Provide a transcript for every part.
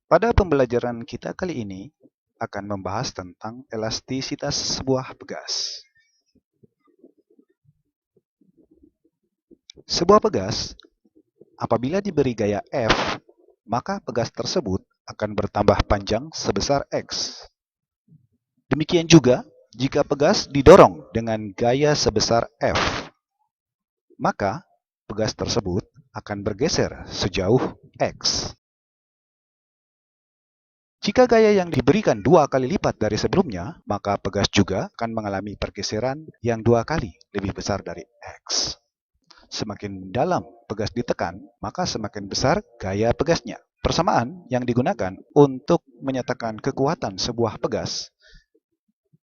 Pada pembelajaran kita kali ini akan membahas tentang elastisitas sebuah pegas. Sebuah pegas, apabila diberi gaya F, maka pegas tersebut akan bertambah panjang sebesar X. Demikian juga jika pegas didorong dengan gaya sebesar F, maka pegas tersebut akan bergeser sejauh X. Jika gaya yang diberikan 2 kali lipat dari sebelumnya, maka pegas juga akan mengalami pergeseran yang 2 kali lebih besar dari X. Semakin dalam pegas ditekan, maka semakin besar gaya pegasnya. Persamaan yang digunakan untuk menyatakan kekuatan sebuah pegas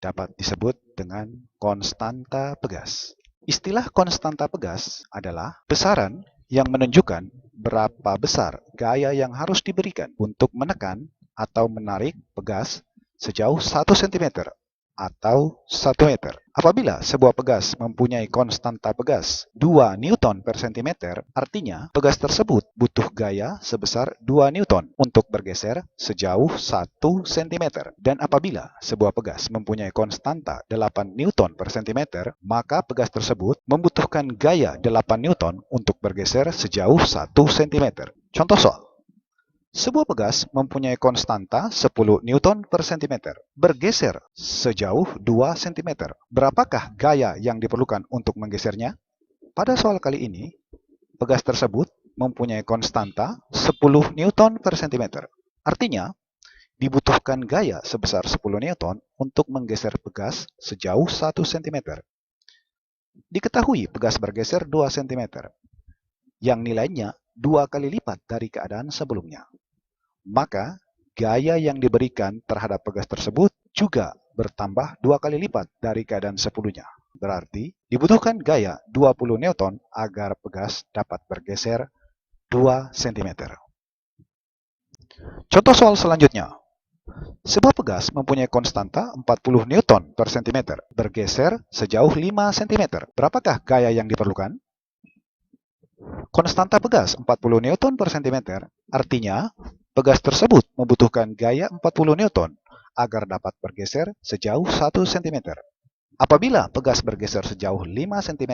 dapat disebut dengan konstanta pegas. Istilah konstanta pegas adalah besaran yang menunjukkan berapa besar gaya yang harus diberikan untuk menekan atau menarik pegas sejauh 1 cm atau 1 meter. Apabila sebuah pegas mempunyai konstanta pegas 2 Newton per cm, artinya pegas tersebut butuh gaya sebesar 2 Newton untuk bergeser sejauh 1 cm. Dan apabila sebuah pegas mempunyai konstanta 8 Newton per cm, maka pegas tersebut membutuhkan gaya 8 Newton untuk bergeser sejauh 1 cm. Contoh soal. Sebuah pegas mempunyai konstanta 10 Newton per cm, bergeser sejauh 2 cm. Berapakah gaya yang diperlukan untuk menggesernya? Pada soal kali ini, pegas tersebut mempunyai konstanta 10 Newton per cm. Artinya, dibutuhkan gaya sebesar 10 Newton untuk menggeser pegas sejauh 1 cm. Diketahui pegas bergeser 2 cm, yang nilainya 2 kali lipat dari keadaan sebelumnya. Maka gaya yang diberikan terhadap pegas tersebut juga bertambah 2 kali lipat dari keadaan sebelumnya. Berarti dibutuhkan gaya 20 Newton agar pegas dapat bergeser 2 cm. Contoh soal selanjutnya. Sebuah pegas mempunyai konstanta 40 Newton per cm, bergeser sejauh 5 cm. Berapakah gaya yang diperlukan? Konstanta pegas 40 Newton per cm, artinya pegas tersebut membutuhkan gaya 40 Newton agar dapat bergeser sejauh 1 cm. Apabila pegas bergeser sejauh 5 cm,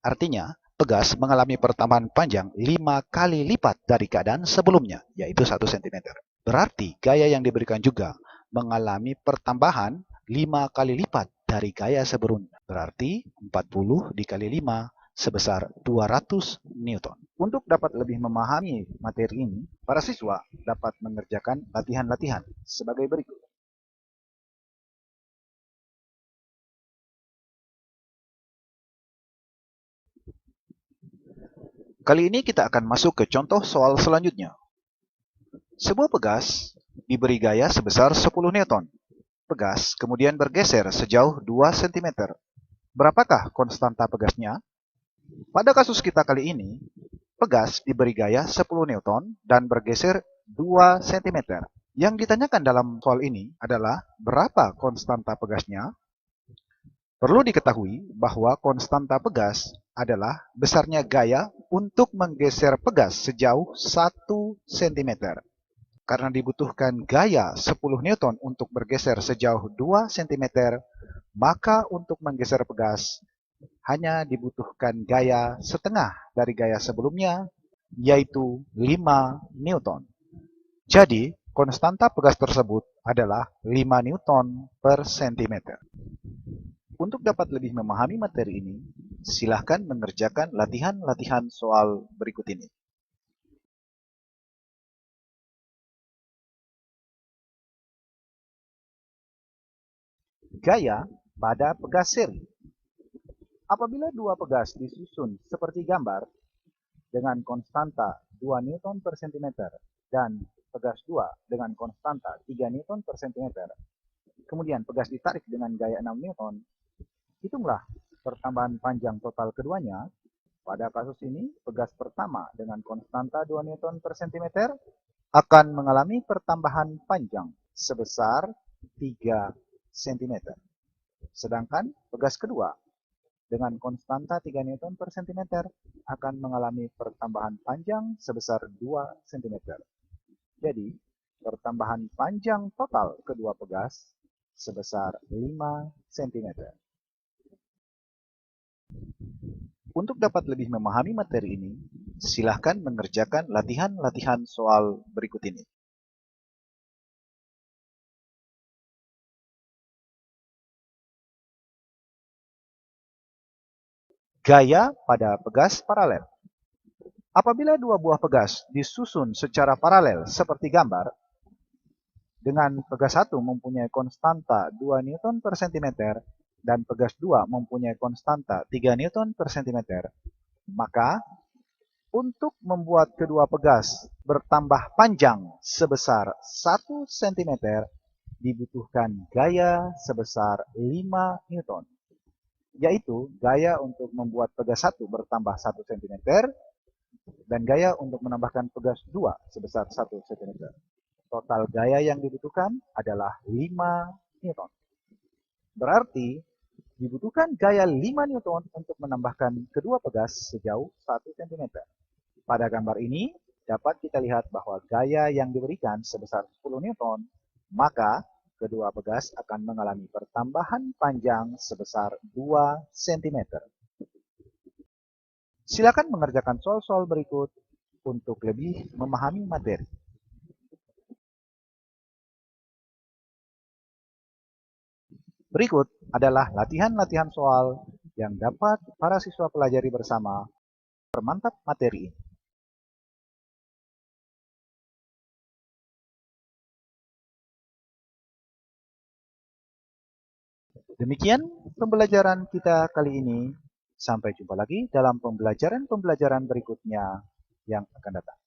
artinya pegas mengalami pertambahan panjang 5 kali lipat dari keadaan sebelumnya, yaitu 1 cm. Berarti gaya yang diberikan juga mengalami pertambahan 5 kali lipat dari gaya sebelumnya. Berarti 40 dikali 5 sebesar 200 Newton. Untuk dapat lebih memahami materi ini, para siswa dapat mengerjakan latihan-latihan sebagai berikut. Kali ini kita akan masuk ke contoh soal selanjutnya. Sebuah pegas diberi gaya sebesar 10 Newton. Pegas kemudian bergeser sejauh 2 cm. Berapakah konstanta pegasnya? Pada kasus kita kali ini, pegas diberi gaya 10 Newton dan bergeser 2 cm. Yang ditanyakan dalam soal ini adalah berapa konstanta pegasnya? Perlu diketahui bahwa konstanta pegas adalah besarnya gaya untuk menggeser pegas sejauh 1 cm. Karena dibutuhkan gaya 10 Newton untuk bergeser sejauh 2 cm, maka untuk menggeser pegas hanya dibutuhkan gaya setengah dari gaya sebelumnya, yaitu 5 Newton. Jadi, konstanta pegas tersebut adalah 5 Newton per cm. Untuk dapat lebih memahami materi ini, silahkan mengerjakan latihan-latihan soal berikut ini. Gaya pada pegas seri. Apabila dua pegas disusun seperti gambar dengan konstanta 2 Newton per cm dan pegas 2 dengan konstanta 3 Newton per cm, kemudian pegas ditarik dengan gaya 6 Newton, hitunglah pertambahan panjang total keduanya. Pada kasus ini, pegas pertama dengan konstanta 2 Newton per cm akan mengalami pertambahan panjang sebesar 3 cm. Sedangkan pegas kedua dengan konstanta 3 Newton per cm akan mengalami pertambahan panjang sebesar 2 cm. Jadi, pertambahan panjang total kedua pegas sebesar 5 cm. Untuk dapat lebih memahami materi ini, silahkan mengerjakan latihan-latihan soal berikut ini. Gaya pada pegas paralel. Apabila dua buah pegas disusun secara paralel seperti gambar, dengan pegas 1 mempunyai konstanta 2 Newton per cm dan pegas 2 mempunyai konstanta 3 Newton per cm, maka untuk membuat kedua pegas bertambah panjang sebesar 1 cm dibutuhkan gaya sebesar 5 Newton, yaitu gaya untuk membuat pegas 1 bertambah 1 cm dan gaya untuk menambahkan pegas 2 sebesar 1 cm. Total gaya yang dibutuhkan adalah 5 Newton. Berarti dibutuhkan gaya 5 Newton untuk menambahkan kedua pegas sejauh 1 cm. Pada gambar ini dapat kita lihat bahwa gaya yang diberikan sebesar 10 Newton, maka kedua pegas akan mengalami pertambahan panjang sebesar 2 cm. Silakan mengerjakan soal-soal berikut untuk lebih memahami materi. Berikut adalah latihan-latihan soal yang dapat para siswa pelajari bersama permantap materi ini. Demikian pembelajaran kita kali ini. Sampai jumpa lagi dalam pembelajaran-pembelajaran berikutnya yang akan datang.